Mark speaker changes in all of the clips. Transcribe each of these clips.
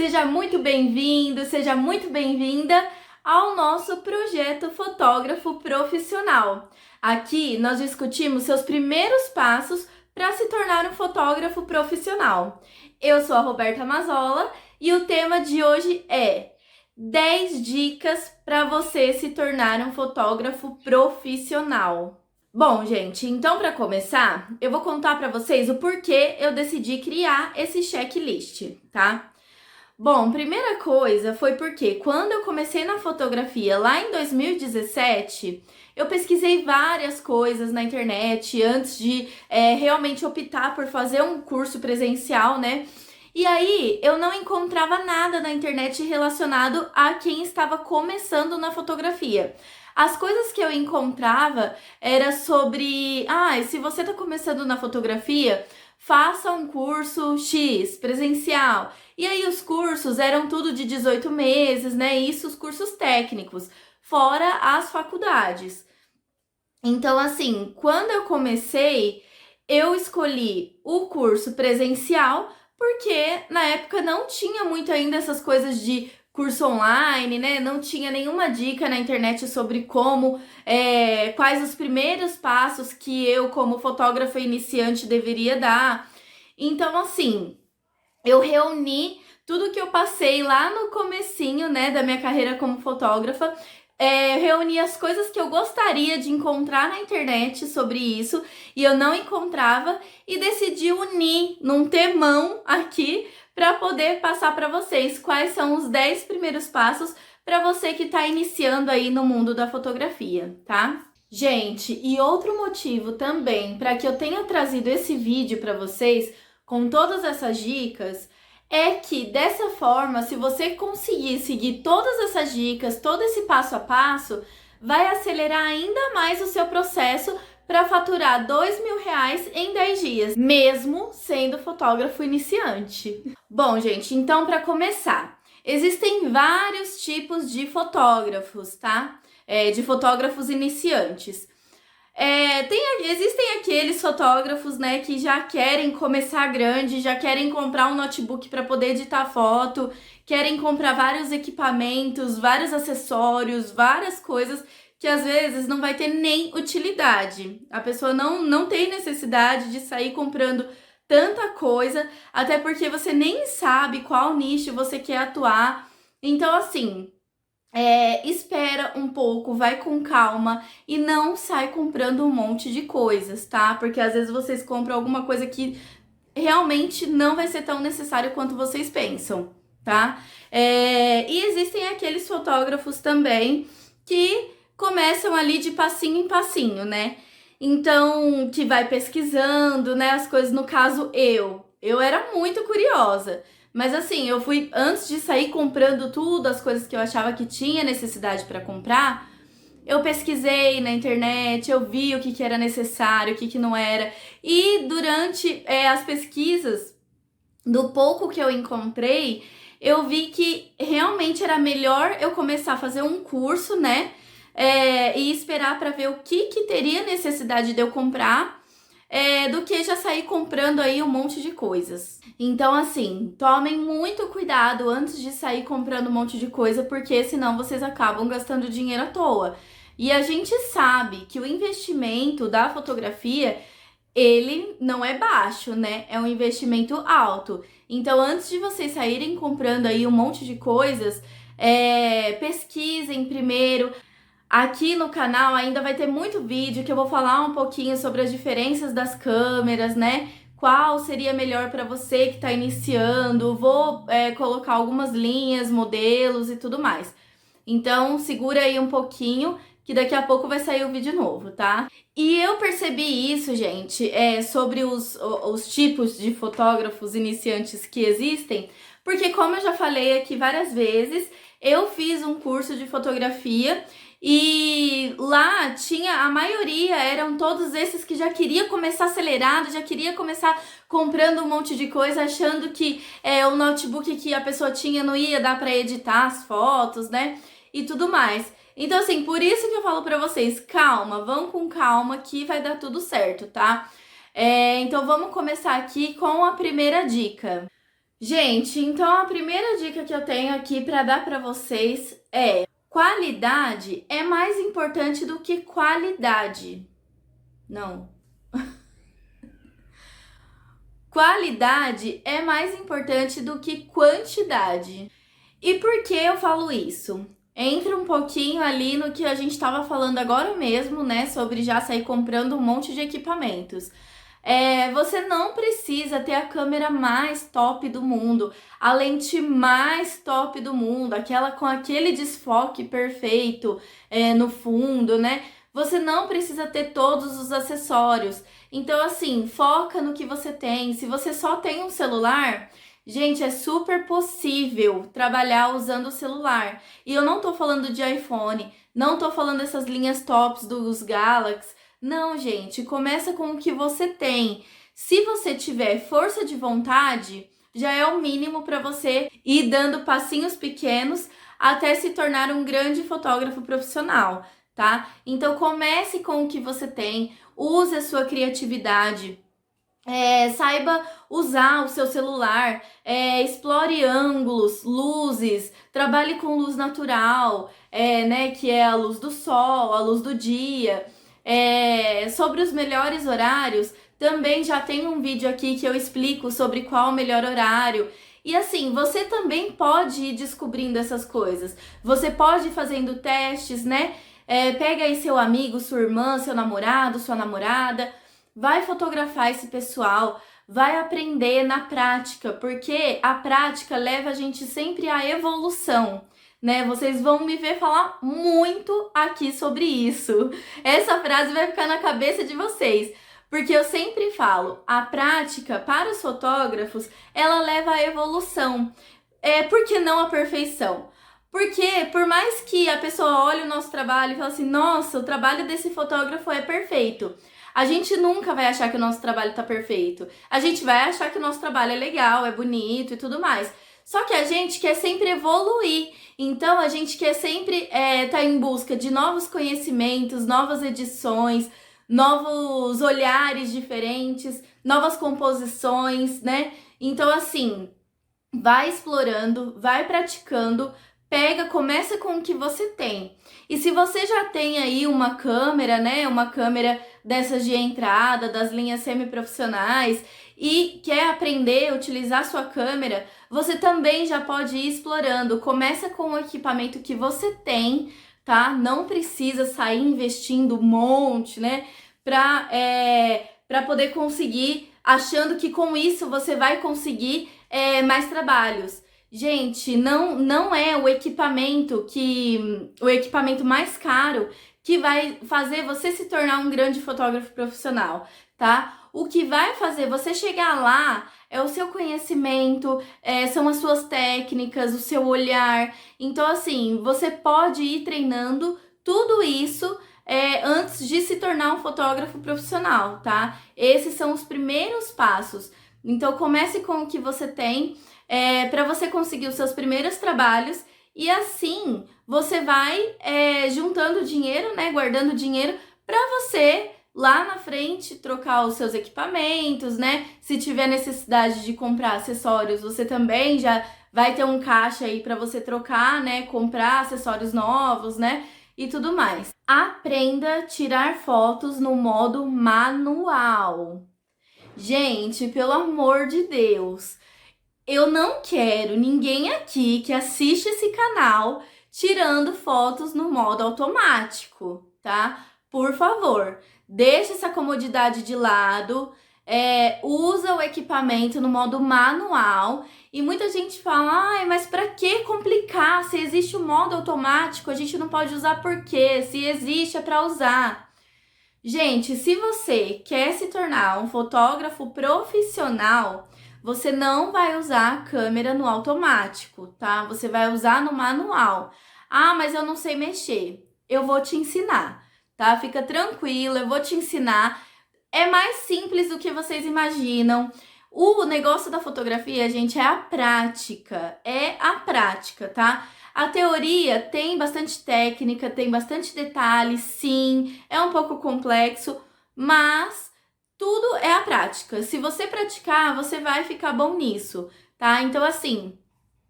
Speaker 1: Seja muito bem-vindo, seja muito bem-vinda ao nosso projeto Fotógrafo Profissional. Aqui nós discutimos seus primeiros passos para se tornar um fotógrafo profissional. Eu sou a Roberta Mazola e o tema de hoje é 10 dicas para você se tornar um fotógrafo profissional. Bom, gente, então para começar, eu vou contar para vocês o porquê eu decidi criar esse checklist, tá? Bom, primeira coisa foi porque quando eu comecei na fotografia lá em 2017, eu pesquisei várias coisas na internet antes de realmente optar por fazer um curso presencial, né? E aí eu não encontrava nada na internet relacionado a quem estava começando na fotografia. As coisas que eu encontrava era sobre, se você está começando na fotografia, faça um curso X presencial. E aí os cursos eram tudo de 18 meses, né? Isso os cursos técnicos, fora as faculdades. Então, assim, quando eu comecei, eu escolhi o curso presencial, porque na época não tinha muito ainda essas coisas de curso online, né? Não tinha nenhuma dica na internet sobre quais os primeiros passos que eu, como fotógrafa iniciante, deveria dar. Então, assim, eu reuni tudo que eu passei lá no comecinho, né, da minha carreira como fotógrafa, reuni as coisas que eu gostaria de encontrar na internet sobre isso e eu não encontrava e decidi unir num temão aqui para poder passar para vocês quais são os 10 primeiros passos para você que está iniciando aí no mundo da fotografia, tá? Gente, e outro motivo também para que eu tenha trazido esse vídeo para vocês com todas essas dicas é que dessa forma, se você conseguir seguir todas essas dicas, todo esse passo a passo, vai acelerar ainda mais o seu processo para faturar R$2.000 em 10 dias, mesmo sendo fotógrafo iniciante. Bom, gente, então para começar, existem vários tipos de fotógrafos, tá? De fotógrafos iniciantes. Existem aqueles fotógrafos, né, que já querem começar grande, já querem comprar um notebook para poder editar foto, querem comprar vários equipamentos, vários acessórios, várias coisas que às vezes não vai ter nem utilidade. A pessoa não tem necessidade de sair comprando tanta coisa, até porque você nem sabe qual nicho você quer atuar. Então, assim, espera um pouco, vai com calma e não sai comprando um monte de coisas, tá? Porque às vezes vocês compram alguma coisa que realmente não vai ser tão necessário quanto vocês pensam, tá? E existem aqueles fotógrafos também que começam ali de passinho em passinho, né? Então, que vai pesquisando, né, as coisas. No caso, eu era muito curiosa. Mas assim, eu fui, antes de sair comprando tudo, as coisas que eu achava que tinha necessidade para comprar, eu pesquisei na internet, eu vi o que era necessário, o que não era. E durante as pesquisas, do pouco que eu encontrei, eu vi que realmente era melhor eu começar a fazer um curso, né? E esperar para ver o que teria necessidade de eu comprar, do que já sair comprando aí um monte de coisas. Então, assim, tomem muito cuidado antes de sair comprando um monte de coisa, porque senão vocês acabam gastando dinheiro à toa. E a gente sabe que o investimento da fotografia, ele não é baixo, né? É um investimento alto. Então, antes de vocês saírem comprando aí um monte de coisas, pesquisem primeiro. Aqui no canal ainda vai ter muito vídeo que eu vou falar um pouquinho sobre as diferenças das câmeras, né? Qual seria melhor para você que está iniciando. Vou colocar algumas linhas, modelos e tudo mais. Então, segura aí um pouquinho que daqui a pouco vai sair o vídeo novo, tá? E eu percebi isso, gente, sobre os tipos de fotógrafos iniciantes que existem, porque como eu já falei aqui várias vezes, eu fiz um curso de fotografia e lá tinha, a maioria eram todos esses que já queria começar acelerado, já queria começar comprando um monte de coisa, achando que o notebook que a pessoa tinha não ia dar para editar as fotos, né? E tudo mais. Então, assim, por isso que eu falo pra vocês, calma, vão com calma que vai dar tudo certo, tá? Então, vamos começar aqui com a primeira dica. Gente, então a primeira dica que eu tenho aqui para dar para vocês é: qualidade é mais importante do que qualidade. Não. Qualidade é mais importante do que quantidade. E por que eu falo isso? Entra um pouquinho ali no que a gente estava falando agora mesmo, né? Sobre já sair comprando um monte de equipamentos. Você não precisa ter a câmera mais top do mundo, a lente mais top do mundo, aquela com aquele desfoque perfeito no fundo, né? Você não precisa ter todos os acessórios. Então, assim, foca no que você tem. Se você só tem um celular, gente, é super possível trabalhar usando o celular. E eu não tô falando de iPhone, não tô falando dessas linhas tops dos Galaxy. Não, gente, começa com o que você tem. Se você tiver força de vontade, já é o mínimo para você ir dando passinhos pequenos até se tornar um grande fotógrafo profissional, tá? Então comece com o que você tem, use a sua criatividade. Saiba usar o seu celular, explore ângulos, luzes, trabalhe com luz natural, né, que é a luz do sol, a luz do dia. Sobre os melhores horários, também já tem um vídeo aqui que eu explico sobre qual o melhor horário. E assim, você também pode ir descobrindo essas coisas. Você pode ir fazendo testes, né? Pega aí seu amigo, sua irmã, seu namorado, sua namorada. Vai fotografar esse pessoal, vai aprender na prática, porque a prática leva a gente sempre à evolução, né? Vocês vão me ver falar muito aqui sobre isso. Essa frase vai ficar na cabeça de vocês, porque eu sempre falo, a prática para os fotógrafos, ela leva à evolução. Por que não a perfeição? Porque por mais que a pessoa olhe o nosso trabalho e fale assim, nossa, o trabalho desse fotógrafo é perfeito, a gente nunca vai achar que o nosso trabalho tá perfeito. A gente vai achar que o nosso trabalho é legal, é bonito e tudo mais. Só que a gente quer sempre evoluir. Então a gente quer sempre tá em busca de novos conhecimentos, novas edições, novos olhares diferentes, novas composições, né? Então, assim, vai explorando, vai praticando, começa com o que você tem. E se você já tem aí uma câmera, né, uma câmera dessas de entrada, das linhas semi-profissionais, e quer aprender a utilizar sua câmera, você também já pode ir explorando. Começa com o equipamento que você tem, tá? Não precisa sair investindo um monte, né, para poder conseguir, achando que com isso você vai conseguir mais trabalhos. Gente, não é o equipamento mais caro que vai fazer você se tornar um grande fotógrafo profissional, tá? O que vai fazer você chegar lá é o seu conhecimento, são as suas técnicas, o seu olhar. Então, assim, você pode ir treinando tudo isso antes de se tornar um fotógrafo profissional, tá? Esses são os primeiros passos. Então, comece com o que você tem para você conseguir os seus primeiros trabalhos e assim você vai juntando dinheiro, né? Guardando dinheiro para você lá na frente trocar os seus equipamentos, né? Se tiver necessidade de comprar acessórios, você também já vai ter um caixa aí para você trocar, né? Comprar acessórios novos, né? E tudo mais. Aprenda a tirar fotos no modo manual. Gente, pelo amor de Deus, eu não quero ninguém aqui que assiste esse canal tirando fotos no modo automático, tá? Por favor, deixa essa comodidade de lado, usa o equipamento no modo manual. E muita gente fala, ai, mas pra que complicar? Se existe o modo automático, a gente não pode usar por quê? Se existe, é pra usar. Gente, se você quer se tornar um fotógrafo profissional, você não vai usar a câmera no automático, tá? Você vai usar no manual. Ah, mas eu não sei mexer. Eu vou te ensinar, tá? Fica tranquilo, eu vou te ensinar. É mais simples do que vocês imaginam. O negócio da fotografia, gente, é a prática, tá? A teoria tem bastante técnica, tem bastante detalhe, sim, é um pouco complexo, mas tudo é a prática. Se você praticar, você vai ficar bom nisso, tá? tá? Então, assim,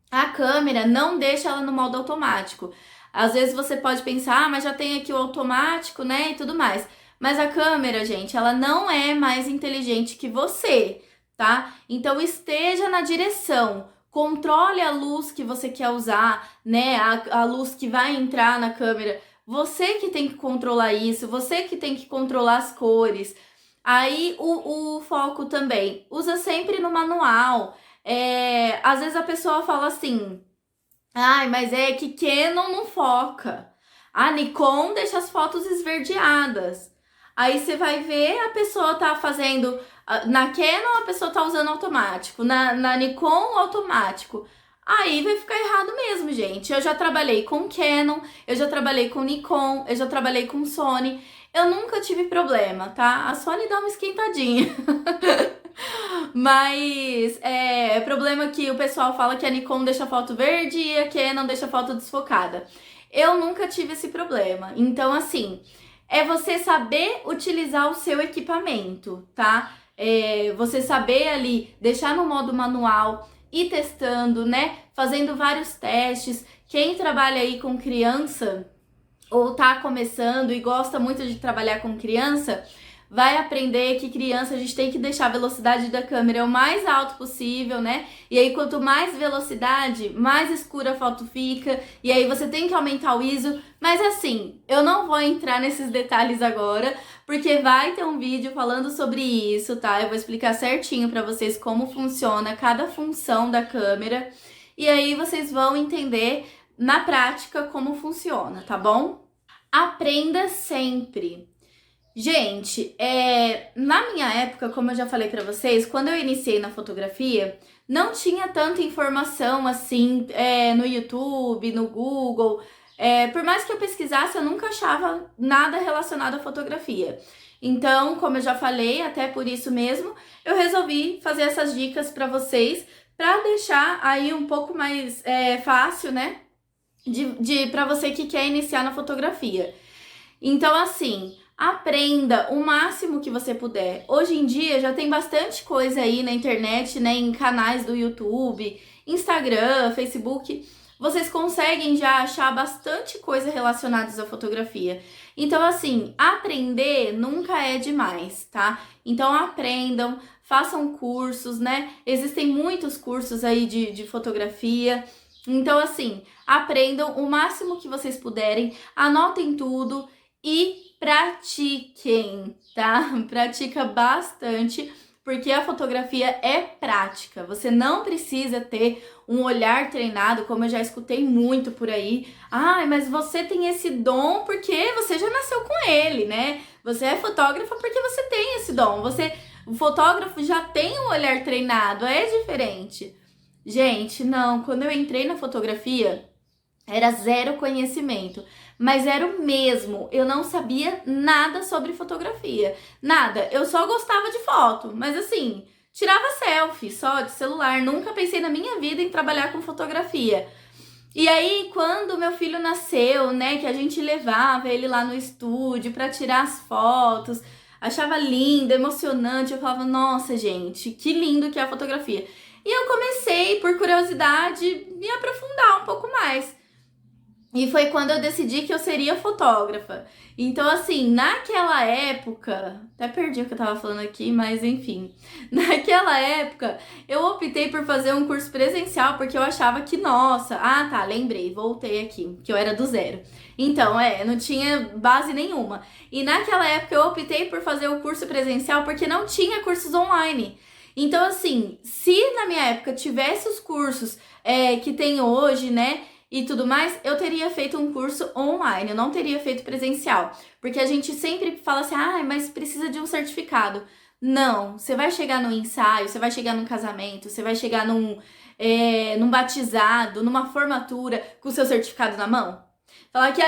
Speaker 1: a câmera não deixa ela no modo automático. Às vezes você pode pensar, mas já tem aqui o automático, né, e tudo mais. Mas a câmera, gente, ela não é mais inteligente que você, tá? Então esteja na direção. Controle a luz que você quer usar, né? A luz que vai entrar na câmera. Você que tem que controlar isso, você que tem que controlar as cores. Aí o foco também. Usa sempre no manual. Às vezes a pessoa fala assim, ai, mas é que Canon não foca. A Nikon deixa as fotos esverdeadas. Aí você vai ver, a pessoa tá fazendo. Na Canon, a pessoa tá usando automático. Na Nikon, automático. Aí vai ficar errado mesmo, gente. Eu já trabalhei com Canon, eu já trabalhei com Nikon, eu já trabalhei com Sony. Eu nunca tive problema, tá? A Sony dá uma esquentadinha. Mas é problema que o pessoal fala que a Nikon deixa a foto verde e a Canon deixa a foto desfocada. Eu nunca tive esse problema. Então, assim, é você saber utilizar o seu equipamento, tá? Você saber ali deixar no modo manual, ir testando, né? Fazendo vários testes. Quem trabalha aí com criança ou tá começando e gosta muito de trabalhar com criança, vai aprender que criança a gente tem que deixar a velocidade da câmera o mais alto possível, né? E aí quanto mais velocidade, mais escura a foto fica, e aí você tem que aumentar o ISO. Mas assim, eu não vou entrar nesses detalhes agora, porque vai ter um vídeo falando sobre isso, tá? Eu vou explicar certinho pra vocês como funciona cada função da câmera, e aí vocês vão entender na prática como funciona, tá bom? Aprenda sempre. Gente, na minha época, como eu já falei pra vocês, quando eu iniciei na fotografia, não tinha tanta informação assim no YouTube, no Google. Por mais que eu pesquisasse, eu nunca achava nada relacionado à fotografia. Então, como eu já falei, até por isso mesmo, eu resolvi fazer essas dicas pra vocês, pra deixar aí um pouco mais fácil, né? Para você que quer iniciar na fotografia. Então, assim, aprenda o máximo que você puder. Hoje em dia já tem bastante coisa aí na internet, né, em canais do YouTube, Instagram, Facebook. Vocês conseguem já achar bastante coisa relacionada à fotografia. Então, assim, aprender nunca é demais, tá? Então, aprendam, façam cursos, né? Existem muitos cursos aí de fotografia. Então, assim, aprendam o máximo que vocês puderem, anotem tudo e pratiquem, tá? Pratica bastante, porque a fotografia é prática. Você não precisa ter um olhar treinado, como eu já escutei muito por aí. Ai, mas você tem esse dom porque você já nasceu com ele, né? Você é fotógrafa porque você tem esse dom. O fotógrafo já tem um olhar treinado, é diferente. Gente, não, quando eu entrei na fotografia, era zero conhecimento, mas era o mesmo. Eu não sabia nada sobre fotografia, nada. Eu só gostava de foto, mas assim, tirava selfie só de celular. Nunca pensei na minha vida em trabalhar com fotografia. E aí, quando meu filho nasceu, né, que a gente levava ele lá no estúdio pra tirar as fotos, achava lindo, emocionante. Eu falava, nossa, gente, que lindo que é a fotografia. E eu comecei, por curiosidade, me aprofundar um pouco mais. E foi quando eu decidi que eu seria fotógrafa. Então, assim, naquela época... Até perdi o que eu tava falando aqui, mas enfim. Naquela época, eu optei por fazer um curso presencial, porque eu achava que, nossa... Ah, tá, lembrei, voltei aqui, que eu era do zero. Então, não tinha base nenhuma. E naquela época, eu optei por fazer o curso presencial, porque não tinha cursos online. Então, assim, se na minha época tivesse os cursos que tem hoje, né, e tudo mais, eu teria feito um curso online, eu não teria feito presencial. Porque a gente sempre fala assim, mas precisa de um certificado. Não, você vai chegar no ensaio, você vai chegar num casamento, você vai chegar num batizado, numa formatura com o seu certificado na mão. Falar que,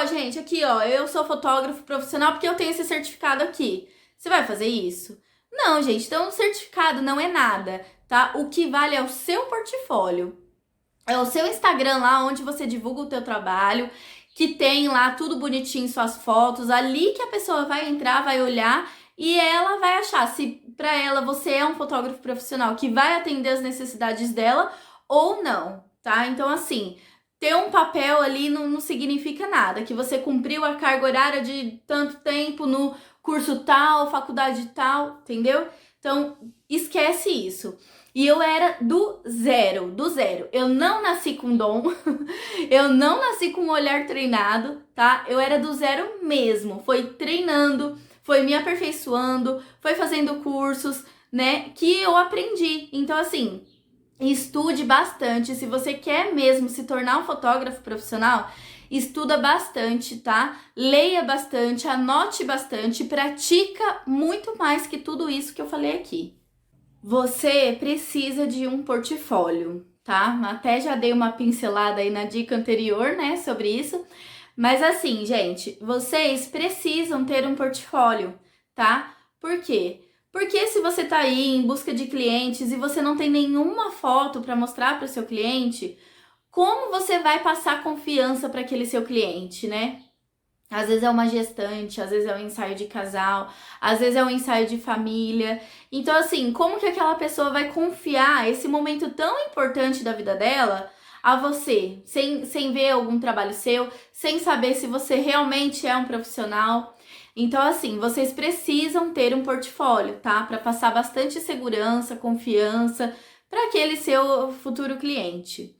Speaker 1: gente, aqui, eu sou fotógrafo profissional porque eu tenho esse certificado aqui. Você vai fazer isso? Não, gente, então o certificado não é nada, tá? O que vale é o seu portfólio. É o seu Instagram lá, onde você divulga o teu trabalho, que tem lá tudo bonitinho, suas fotos, ali que a pessoa vai entrar, vai olhar e ela vai achar se para ela você é um fotógrafo profissional que vai atender as necessidades dela ou não, tá? Então, assim, ter um papel ali não significa nada, que você cumpriu a carga horária de tanto tempo no curso tal, faculdade tal, entendeu? Então, esquece isso. E eu era do zero, do zero. Eu não nasci com dom, eu não nasci com um olhar treinado, tá? Eu era do zero mesmo. Foi treinando, foi me aperfeiçoando, foi fazendo cursos, né? Que eu aprendi. Então, assim, estude bastante. Se você quer mesmo se tornar um fotógrafo profissional, estuda bastante, tá? Leia bastante, anote bastante, pratica muito mais que tudo isso que eu falei aqui. Você precisa de um portfólio, tá? Até já dei uma pincelada aí na dica anterior, né, sobre isso. Mas assim, gente, vocês precisam ter um portfólio, tá? Por quê? Porque se você tá aí em busca de clientes e você não tem nenhuma foto para mostrar para o seu cliente, como você vai passar confiança para aquele seu cliente, né? Às vezes é uma gestante, às vezes é um ensaio de casal, às vezes é um ensaio de família. Então, assim, como que aquela pessoa vai confiar esse momento tão importante da vida dela a você, sem ver algum trabalho seu, sem saber se você realmente é um profissional? Então, assim, vocês precisam ter um portfólio, tá? Para passar bastante segurança, confiança para aquele seu futuro cliente.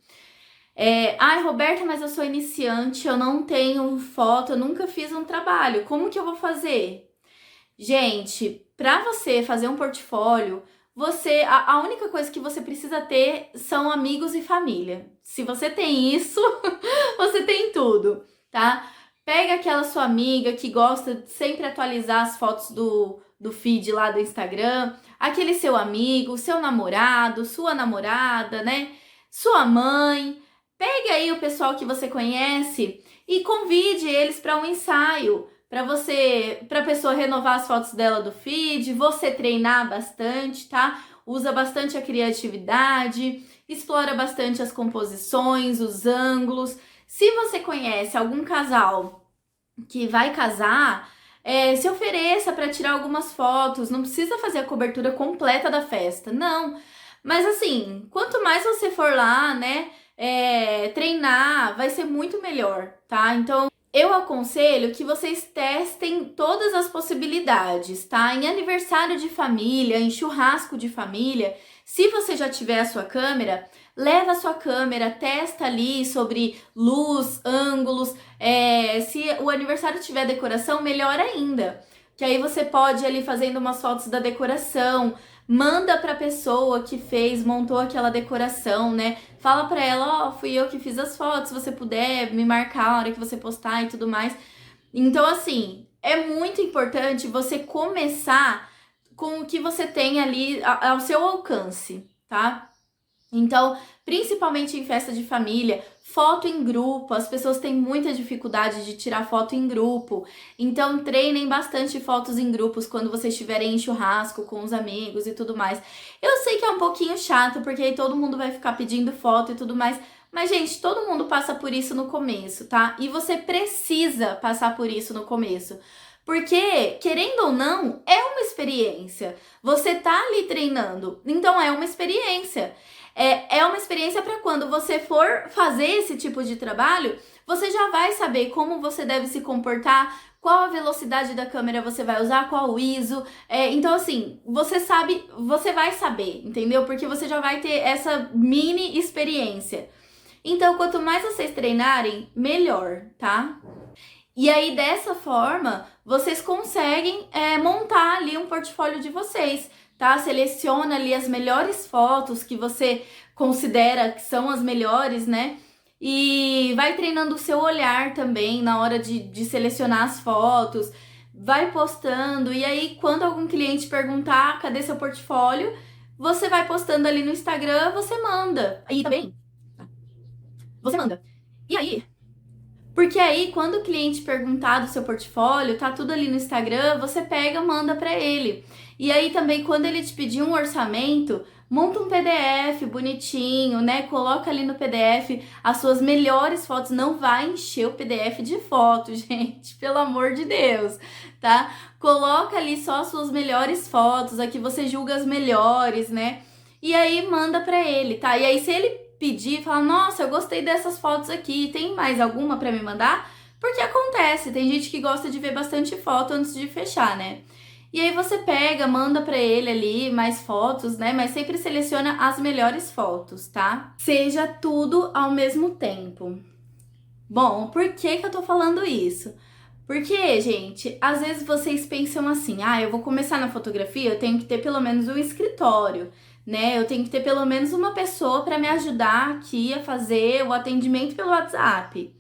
Speaker 1: Ai, Roberta, mas eu sou iniciante, eu não tenho foto, eu nunca fiz um trabalho. Como que eu vou fazer? Gente, para você fazer um portfólio, a única coisa que você precisa ter são amigos e família. Se você tem isso, você tem tudo, tá? Pega aquela sua amiga que gosta de sempre atualizar as fotos do feed lá do Instagram, aquele seu amigo, seu namorado, sua namorada, né? Sua mãe. Pegue aí o pessoal que você conhece e convide eles para um ensaio, para a pessoa renovar as fotos dela do feed, você treinar bastante, tá? Usa bastante a criatividade, explora bastante as composições, os ângulos. Se você conhece algum casal que vai casar, se ofereça para tirar algumas fotos, não precisa fazer a cobertura completa da festa, não. Mas assim, quanto mais você for lá, né, treinar, vai ser muito melhor, tá? Então, eu aconselho que vocês testem todas as possibilidades, tá? Em aniversário de família, em churrasco de família, se você já tiver a sua câmera, leva a sua câmera, testa ali sobre luz, ângulos, se o aniversário tiver decoração, melhor ainda. Que aí você pode ir ali fazendo umas fotos da decoração, manda pra pessoa que montou aquela decoração, né? Fala pra ela, fui eu que fiz as fotos, se você puder me marcar a hora que você postar e tudo mais. Então, assim, é muito importante você começar com o que você tem ali ao seu alcance, tá? Então, principalmente em festa de família, foto em grupo, as pessoas têm muita dificuldade de tirar foto em grupo. Então, treinem bastante fotos em grupos quando vocês estiverem em churrasco com os amigos e tudo mais. Eu sei que é um pouquinho chato, porque aí todo mundo vai ficar pedindo foto e tudo mais. Mas, gente, todo mundo passa por isso no começo, tá? E você precisa passar por isso no começo. Porque, querendo ou não, é uma experiência. Você tá ali treinando, então é uma experiência. É uma experiência para quando você for fazer esse tipo de trabalho, você já vai saber como você deve se comportar, qual a velocidade da câmera você vai usar, qual o ISO. Então, assim, você vai saber, entendeu? Porque você já vai ter essa mini experiência. Então, quanto mais vocês treinarem, melhor, tá? E aí, dessa forma, vocês conseguem montar ali um portfólio de vocês, tá? Seleciona ali as melhores fotos que você considera que são as melhores, né? E vai treinando o seu olhar também na hora de selecionar as fotos, vai postando. E aí, quando algum cliente perguntar, cadê seu portfólio? Você vai postando ali no Instagram, você manda. Aí também, você manda. E aí... Porque aí, quando o cliente perguntar do seu portfólio, tá tudo ali no Instagram, você pega, manda pra ele. E aí também, quando ele te pedir um orçamento, monta um PDF bonitinho, né? Coloca ali no PDF as suas melhores fotos. Não vai encher o PDF de fotos, gente, pelo amor de Deus, tá? Coloca ali só as suas melhores fotos, aqui você julga as melhores, né? E aí manda pra ele, tá? E aí se ele pedir, falar, nossa, eu gostei dessas fotos aqui, tem mais alguma pra me mandar? Porque acontece, tem gente que gosta de ver bastante foto antes de fechar, né? E aí você pega, manda pra ele ali mais fotos, né? Mas sempre seleciona as melhores fotos, tá? Seja tudo ao mesmo tempo. Bom, por que que eu tô falando isso? Porque, gente, às vezes vocês pensam assim, eu vou começar na fotografia, eu tenho que ter pelo menos um escritório, né? Eu tenho que ter pelo menos uma pessoa para me ajudar aqui a fazer o atendimento pelo WhatsApp.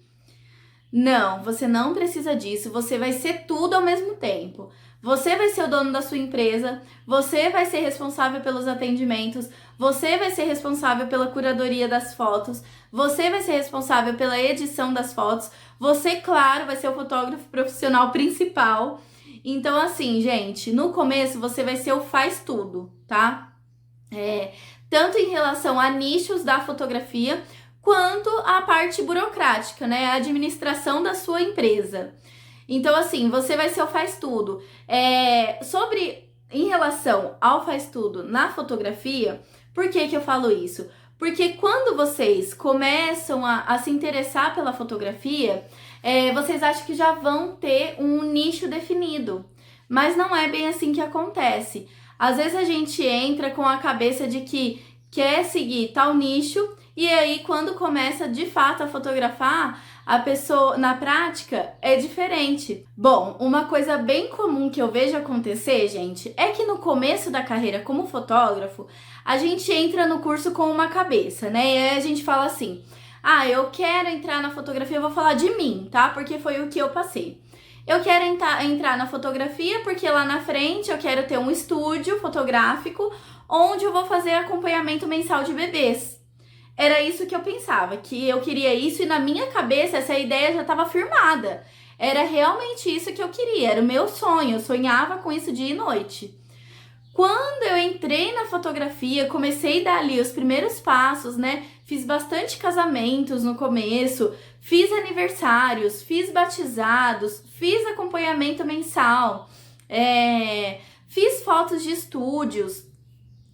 Speaker 1: Não, você não precisa disso, você vai ser tudo ao mesmo tempo. Você vai ser o dono da sua empresa, você vai ser responsável pelos atendimentos, você vai ser responsável pela curadoria das fotos, você vai ser responsável pela edição das fotos, você, claro, vai ser o fotógrafo profissional principal. Então, assim, gente, no começo você vai ser o faz tudo, tá? Tanto em relação a nichos da fotografia, quanto a parte burocrática, né? A administração da sua empresa. Então, assim, você vai ser o faz tudo. Em relação ao faz tudo na fotografia, por que que eu falo isso? Porque quando vocês começam a se interessar pela fotografia, vocês acham que já vão ter um nicho definido. Mas não é bem assim que acontece. Às vezes a gente entra com a cabeça de que quer seguir tal nicho, e aí quando começa de fato a fotografar, a pessoa, na prática, é diferente. Bom, uma coisa bem comum que eu vejo acontecer, gente, é que no começo da carreira como fotógrafo, a gente entra no curso com uma cabeça, né? E aí a gente fala assim, eu quero entrar na fotografia, eu vou falar de mim, tá? Porque foi o que eu passei. Eu quero entrar na fotografia porque lá na frente eu quero ter um estúdio fotográfico onde eu vou fazer acompanhamento mensal de bebês. Era isso que eu pensava, que eu queria isso, e na minha cabeça essa ideia já estava firmada. Era realmente isso que eu queria, era o meu sonho, eu sonhava com isso dia e noite. Quando eu entrei na fotografia, comecei a dar ali os primeiros passos, né? Fiz bastante casamentos no começo, fiz aniversários, fiz batizados, fiz acompanhamento mensal, fiz fotos de estúdios.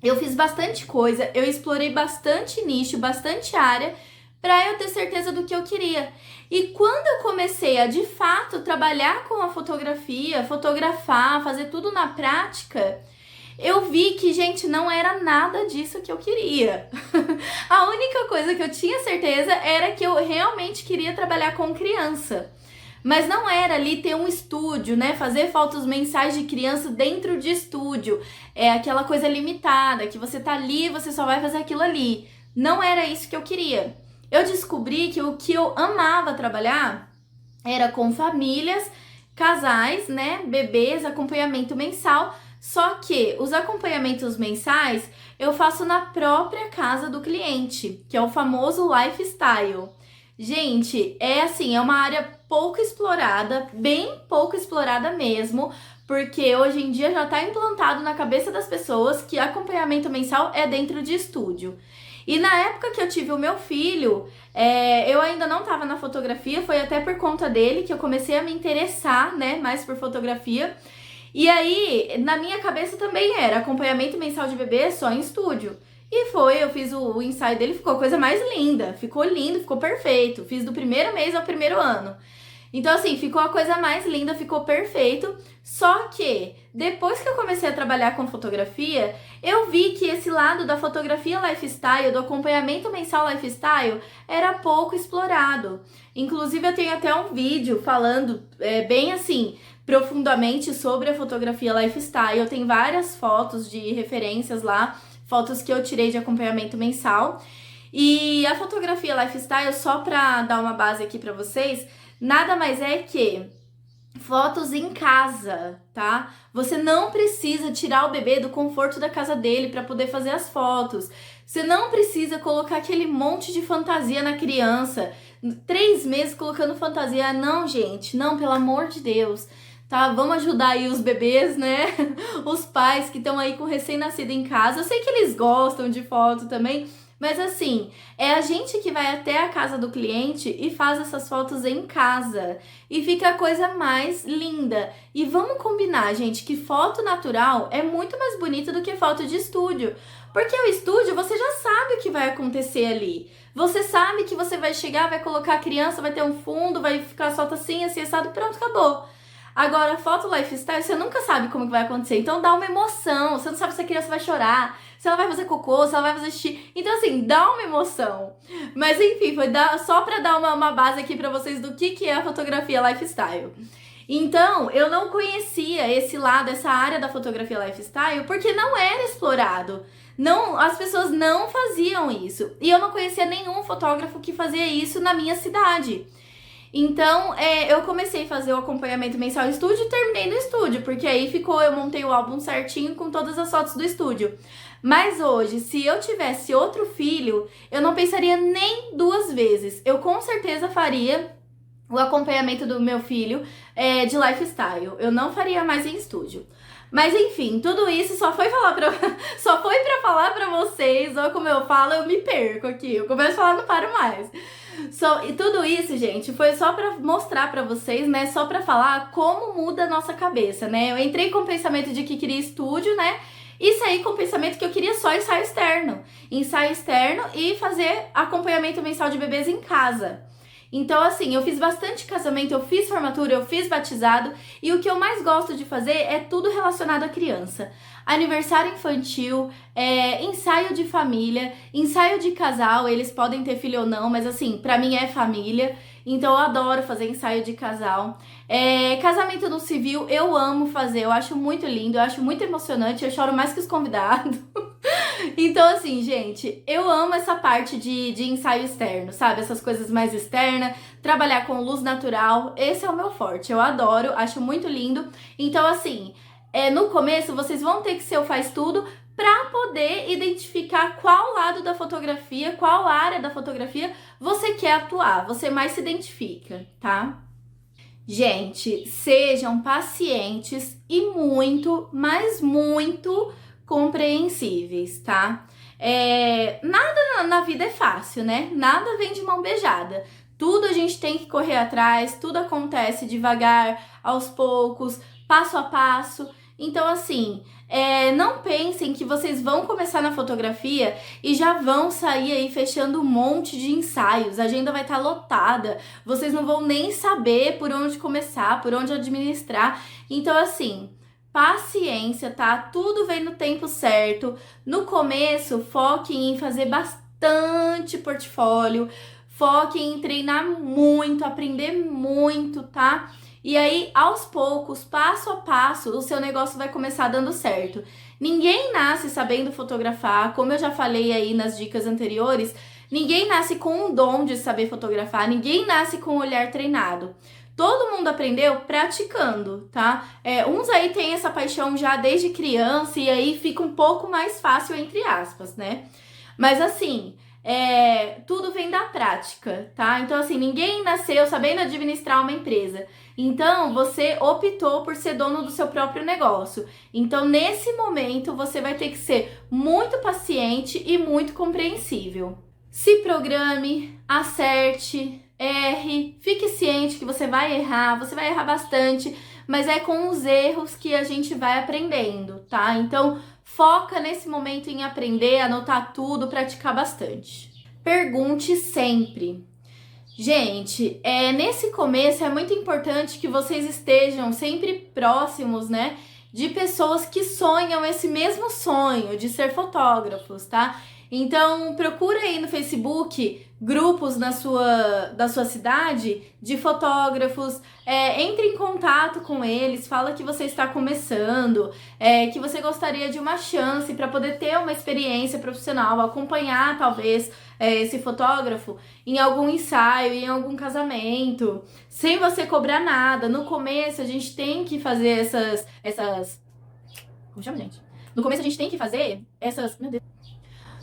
Speaker 1: Eu fiz bastante coisa, eu explorei bastante nicho, bastante área, para eu ter certeza do que eu queria. E quando eu comecei a, de fato, trabalhar com a fotografia, fotografar, fazer tudo na prática, eu vi que, gente, não era nada disso que eu queria. A única coisa que eu tinha certeza era que eu realmente queria trabalhar com criança. Mas não era ali ter um estúdio, né? Fazer fotos mensais de criança dentro de estúdio. É aquela coisa limitada, que você tá ali, você só vai fazer aquilo ali. Não era isso que eu queria. Eu descobri que o que eu amava trabalhar era com famílias, casais, né? Bebês, acompanhamento mensal. Só que os acompanhamentos mensais eu faço na própria casa do cliente, que é o famoso lifestyle. Gente, é uma área pouco explorada, bem pouco explorada mesmo, porque hoje em dia já está implantado na cabeça das pessoas que acompanhamento mensal é dentro de estúdio. E na época que eu tive o meu filho, eu ainda não estava na fotografia, foi até por conta dele que eu comecei a me interessar, né, mais por fotografia. E aí, na minha cabeça também era acompanhamento mensal de bebê só em estúdio. E eu fiz o ensaio dele, ficou a coisa mais linda. Ficou lindo, ficou perfeito. Fiz do primeiro mês ao primeiro ano. Então, assim, ficou a coisa mais linda, ficou perfeito. Só que, depois que eu comecei a trabalhar com fotografia, eu vi que esse lado da fotografia lifestyle, do acompanhamento mensal lifestyle, era pouco explorado. Inclusive, eu tenho até um vídeo falando bem assim, profundamente sobre a fotografia lifestyle. Eu tenho várias fotos de referências lá, fotos que eu tirei de acompanhamento mensal. E a fotografia lifestyle, só pra dar uma base aqui pra vocês, nada mais é que fotos em casa, tá? Você não precisa tirar o bebê do conforto da casa dele para poder fazer as fotos. Você não precisa colocar aquele monte de fantasia na criança. 3 meses colocando fantasia. Não, gente, não, pelo amor de Deus. tá? Vamos ajudar aí os bebês, né? Os pais que estão aí com recém-nascido em casa. Eu sei que eles gostam de foto também, mas assim, é a gente que vai até a casa do cliente e faz essas fotos em casa. E fica a coisa mais linda. E vamos combinar, gente, que foto natural é muito mais bonita do que foto de estúdio. Porque o estúdio, você já sabe o que vai acontecer ali. Você sabe que você vai chegar, vai colocar a criança, vai ter um fundo, vai ficar solta assim, assim, assado, pronto, acabou. Agora, foto lifestyle, você nunca sabe como que vai acontecer. Então dá uma emoção. Você não sabe se a criança vai chorar, se ela vai fazer cocô, se ela vai fazer xixi. Então, assim, dá uma emoção. Mas, enfim, foi só pra dar uma base aqui pra vocês do que é a fotografia lifestyle. Então, eu não conhecia esse lado, essa área da fotografia lifestyle, porque não era explorado. Não, as pessoas não faziam isso. E eu não conhecia nenhum fotógrafo que fazia isso na minha cidade. Então, eu comecei a fazer o acompanhamento mensal no estúdio e terminei no estúdio, porque aí eu montei o álbum certinho com todas as fotos do estúdio. Mas hoje, se eu tivesse outro filho, eu não pensaria nem duas vezes. Eu com certeza faria o acompanhamento do meu filho de lifestyle. Eu não faria mais em estúdio. Mas enfim, tudo isso só foi pra falar pra vocês. Ou como eu falo, eu me perco aqui. Eu começo a falar, não paro mais. E tudo isso, gente, foi só pra mostrar pra vocês, né? Só pra falar como muda a nossa cabeça, né? Eu entrei com o pensamento de que queria estúdio, né? E saí com o pensamento que eu queria só ensaio externo. Ensaio externo e fazer acompanhamento mensal de bebês em casa. Então, assim, eu fiz bastante casamento, eu fiz formatura, eu fiz batizado. E o que eu mais gosto de fazer é tudo relacionado à criança. Aniversário infantil, ensaio de família, ensaio de casal, eles podem ter filho ou não, mas assim, pra mim é família. Então eu adoro fazer ensaio de casal. Casamento no civil, eu amo fazer, eu acho muito lindo, eu acho muito emocionante, eu choro mais que os convidados. Então, assim, gente, eu amo essa parte de ensaio externo, sabe? Essas coisas mais externas, trabalhar com luz natural, esse é o meu forte. Eu adoro, acho muito lindo. Então, assim, no começo vocês vão ter que ser o faz tudo para poder identificar qual lado da fotografia, qual área da fotografia você quer atuar, você mais se identifica, tá? Gente, sejam pacientes e muito, mas muito compreensíveis, tá? Nada na vida é fácil, né? Nada vem de mão beijada. Tudo a gente tem que correr atrás, tudo acontece devagar, aos poucos, passo a passo. Então, assim, não pensem que vocês vão começar na fotografia e já vão sair aí fechando um monte de ensaios. A agenda vai estar lotada, vocês não vão nem saber por onde começar, por onde administrar. Então, assim, paciência, tá? Tudo vem no tempo certo. No começo, foquem em fazer bastante portfólio, foquem em treinar muito, aprender muito, tá? E aí, aos poucos, passo a passo, o seu negócio vai começar dando certo. Ninguém nasce sabendo fotografar, como eu já falei aí nas dicas anteriores, ninguém nasce com um dom de saber fotografar, ninguém nasce com um olhar treinado. Todo mundo aprendeu praticando, tá? Uns aí têm essa paixão já desde criança e aí fica um pouco mais fácil, entre aspas, né? Mas assim, tudo vem da prática, tá? Então assim, ninguém nasceu sabendo administrar uma empresa. Então, você optou por ser dono do seu próprio negócio. Então, nesse momento, você vai ter que ser muito paciente e muito compreensível. Se programe, acerte, erre, fique ciente que você vai errar bastante, mas é com os erros que a gente vai aprendendo, tá? Então, foca nesse momento em aprender, anotar tudo, praticar bastante. Pergunte sempre. Gente, nesse começo é muito importante que vocês estejam sempre próximos, né, de pessoas que sonham esse mesmo sonho de ser fotógrafos, tá? Então, procura aí no Facebook grupos da sua cidade de fotógrafos, entre em contato com eles, fala que você está começando, que você gostaria de uma chance para poder ter uma experiência profissional, acompanhar talvez esse fotógrafo em algum ensaio, em algum casamento, sem você cobrar nada. No começo a gente tem que fazer essas... Como chama, gente? No começo a gente tem que fazer essas... Meu Deus.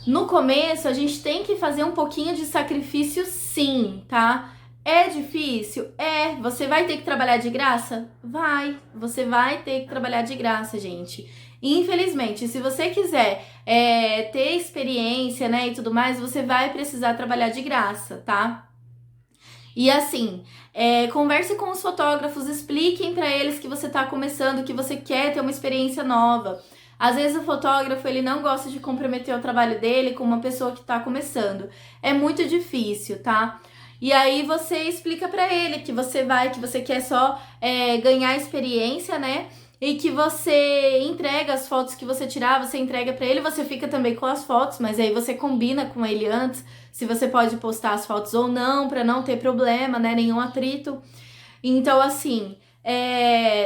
Speaker 1: No começo, a gente tem que fazer um pouquinho de sacrifício, sim, tá? É difícil? É. Você vai ter que trabalhar de graça? Vai. Você vai ter que trabalhar de graça, gente. Infelizmente, se você quiser ter experiência, né, e tudo mais, você vai precisar trabalhar de graça, tá? E assim, converse com os fotógrafos, expliquem para eles que você está começando, que você quer ter uma experiência nova. Às vezes o fotógrafo ele não gosta de comprometer o trabalho dele com uma pessoa que está começando. É muito difícil, tá? E aí você explica para ele que você quer só ganhar experiência, né? E que você entrega as fotos que você tirar, você entrega para ele, você fica também com as fotos, mas aí você combina com ele antes se você pode postar as fotos ou não, para não ter problema, né? Nenhum atrito. Então, assim,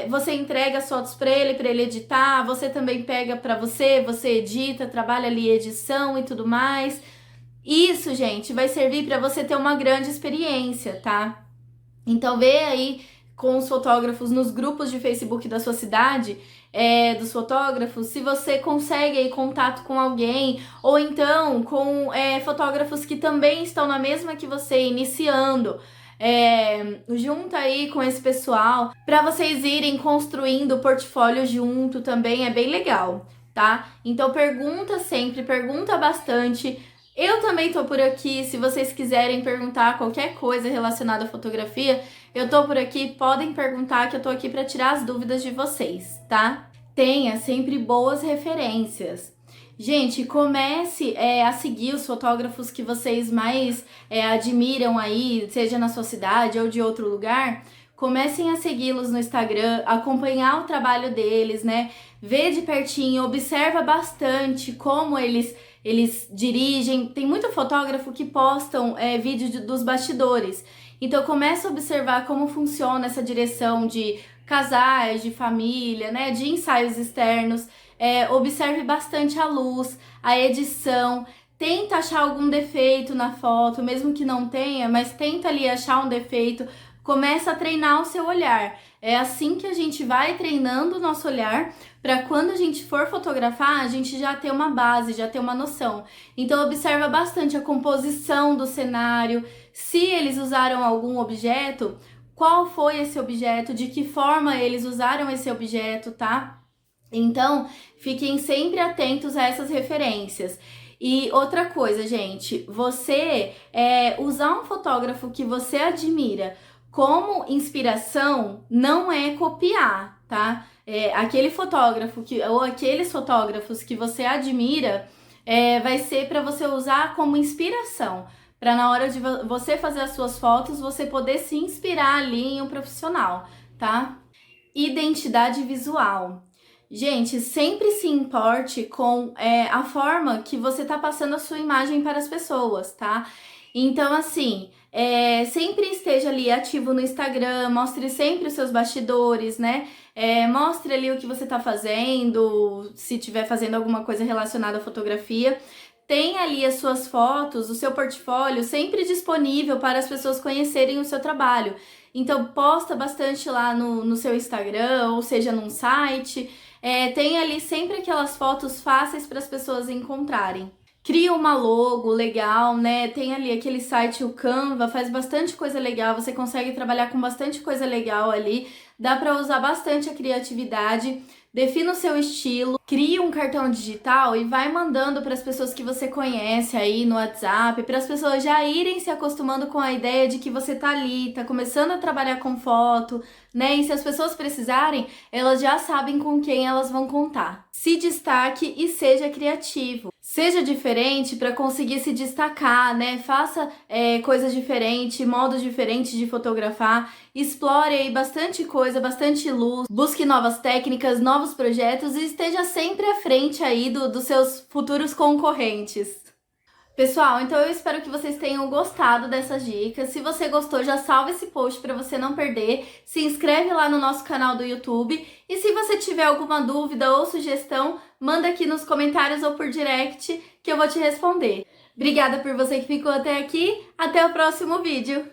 Speaker 1: você entrega as fotos para ele editar, você também pega para você edita, trabalha ali edição e tudo mais. Isso, gente, vai servir para você ter uma grande experiência, tá? Então, vê aí com os fotógrafos nos grupos de Facebook da sua cidade, dos fotógrafos, se você consegue aí contato com alguém, ou então com fotógrafos que também estão na mesma que você, iniciando. Junta aí com esse pessoal para vocês irem construindo o portfólio junto também, é bem legal, tá? Então pergunta sempre, pergunta bastante. Eu também tô por aqui, se vocês quiserem perguntar qualquer coisa relacionada à fotografia, eu tô por aqui, podem perguntar que eu tô aqui para tirar as dúvidas de vocês, tá? Tenha sempre boas referências. Gente, comece a seguir os fotógrafos que vocês mais admiram aí, seja na sua cidade ou de outro lugar. Comecem a segui-los no Instagram, acompanhar o trabalho deles, né? Vê de pertinho, observa bastante como eles dirigem. Tem muito fotógrafo que postam vídeo dos bastidores. Então começa a observar como funciona essa direção de casais, de família, né? De ensaios externos. Observe bastante a luz, a edição. Tenta achar algum defeito na foto, mesmo que não tenha, mas tenta ali achar um defeito. Começa a treinar o seu olhar. É assim que a gente vai treinando o nosso olhar para quando a gente for fotografar, a gente já ter uma base, já ter uma noção. Então observa bastante a composição do cenário, se eles usaram algum objeto, qual foi esse objeto, de que forma eles usaram esse objeto, tá? Então, fiquem sempre atentos a essas referências. E outra coisa, gente, você usar um fotógrafo que você admira como inspiração não é copiar, tá? Aquele fotógrafo ou aqueles fotógrafos que você admira vai ser para você usar como inspiração, para na hora de você fazer as suas fotos, você poder se inspirar ali em um profissional, tá? Identidade visual. Gente, sempre se importe com a forma que você tá passando a sua imagem para as pessoas, tá? Então, assim, sempre esteja ali ativo no Instagram, mostre sempre os seus bastidores, né? Mostre ali o que você tá fazendo, se estiver fazendo alguma coisa relacionada à fotografia. Tenha ali as suas fotos, o seu portfólio sempre disponível para as pessoas conhecerem o seu trabalho. Então, posta bastante lá no seu Instagram, ou seja, num site. Tem ali sempre aquelas fotos fáceis para as pessoas encontrarem. Cria uma logo legal, né? Tem ali aquele site, o Canva, faz bastante coisa legal, você consegue trabalhar com bastante coisa legal ali. Dá para usar bastante a criatividade. Defina o seu estilo, cria um cartão digital e vai mandando para as pessoas que você conhece aí no WhatsApp, para as pessoas já irem se acostumando com a ideia de que você tá ali, tá começando a trabalhar com foto, né? E se as pessoas precisarem, elas já sabem com quem elas vão contar. Se destaque e seja criativo. Seja diferente para conseguir se destacar, né? Faça coisas diferentes, modos diferentes de fotografar. Explore aí bastante coisa, bastante luz. Busque novas técnicas, novos projetos e esteja sempre à frente aí dos seus futuros concorrentes. Pessoal, então eu espero que vocês tenham gostado dessas dicas. Se você gostou, já salva esse post para você não perder. Se inscreve lá no nosso canal do YouTube. E se você tiver alguma dúvida ou sugestão, manda aqui nos comentários ou por direct que eu vou te responder. Obrigada por você que ficou até aqui. Até o próximo vídeo.